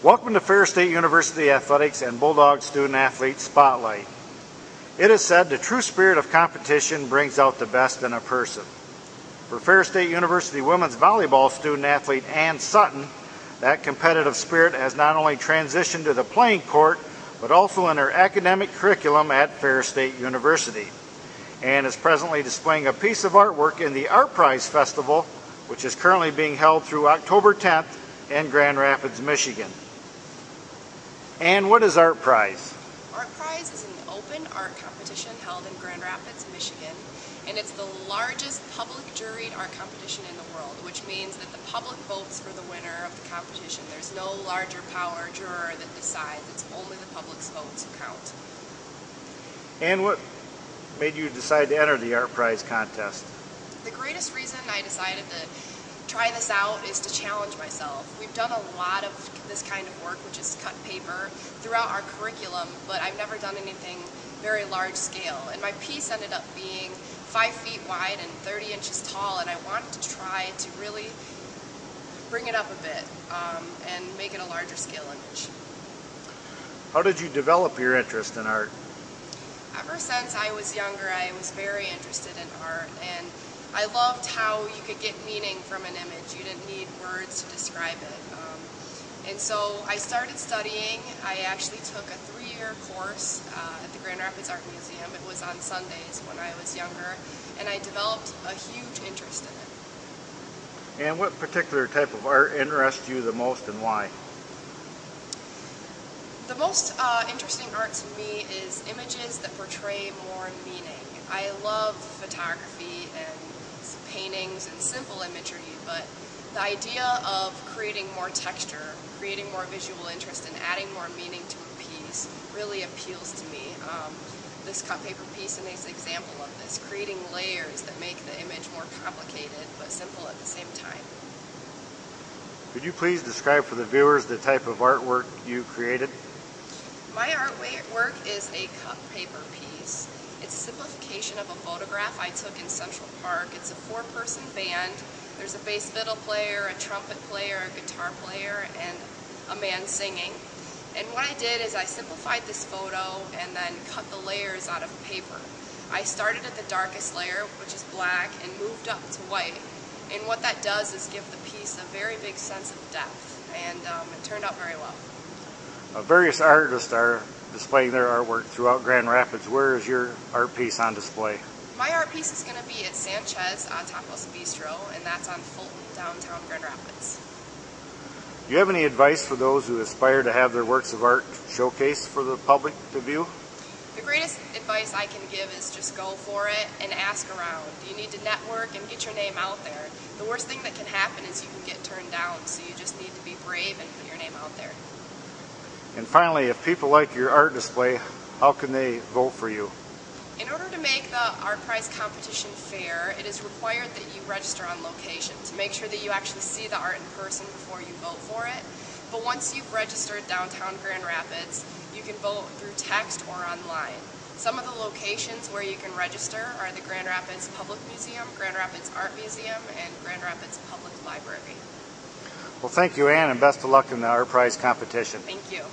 Welcome to Ferris State University Athletics and Bulldog Student Athlete Spotlight. It is said the true spirit of competition brings out the best in a person. For Ferris State University women's volleyball student athlete Anne Sutton, that competitive spirit has not only transitioned to the playing court, but also in her academic curriculum at Ferris State University. Anne is presently displaying a piece of artwork in the ArtPrize Festival, which is currently being held through October 10th in Grand Rapids, Michigan. And what is ArtPrize? ArtPrize is an open art competition held in Grand Rapids, Michigan, and it's the largest public juried art competition in the world, which means that the public votes for the winner of the competition. There's no larger power juror that decides. It's only the public's votes who count. And what made you decide to enter the ArtPrize contest? The greatest reason I decided to try this out is to challenge myself. We've done a lot of this kind of work, which is cut paper, throughout our curriculum, but I've never done anything very large scale. And my piece ended up being 5 feet wide and 30 inches tall, and I wanted to try to really bring it up a bit and make it a larger scale image. How did you develop your interest in art? Ever since I was younger, I was very interested in art, and I loved how you could get meaning from an image. You didn't need words to describe it. And so I started studying. I actually took a 3-year course at the Grand Rapids Art Museum. It was on Sundays when I was younger, and I developed a huge interest in it. And what particular type of art interests you the most and why? The most interesting art to me is images that portray more meaning. I love photography and paintings and simple imagery, but the idea of creating more texture, creating more visual interest, and adding more meaning to a piece really appeals to me. This cut paper piece is an example of this, creating layers that make the image more complicated but simple at the same time. Could you please describe for the viewers the type of artwork you created? My artwork is a cut paper piece. It's a simplification of a photograph I took in Central Park. It's a 4-person band. There's a bass fiddle player, a trumpet player, a guitar player, and a man singing. And what I did is I simplified this photo and then cut the layers out of paper. I started at the darkest layer, which is black, and moved up to white. And what that does is give the piece a very big sense of depth, and it turned out very well. Various artists are displaying their artwork throughout Grand Rapids. Where is your art piece on display? My art piece is going to be at Sanchez Tacos Bistro, and that's on Fulton, downtown Grand Rapids. Do you have any advice for those who aspire to have their works of art showcased for the public to view? The greatest advice I can give is just go for it and ask around. You need to network and get your name out there. The worst thing that can happen is you can get turned down, so you just need to be brave and put your name out there. And finally, if people like your art display, how can they vote for you? In order to make the ArtPrize competition fair, it is required that you register on location to make sure that you actually see the art in person before you vote for it. But once you've registered downtown Grand Rapids, you can vote through text or online. Some of the locations where you can register are the Grand Rapids Public Museum, Grand Rapids Art Museum, and Grand Rapids Public Library. Well, thank you, Anne, and best of luck in the ArtPrize competition. Thank you.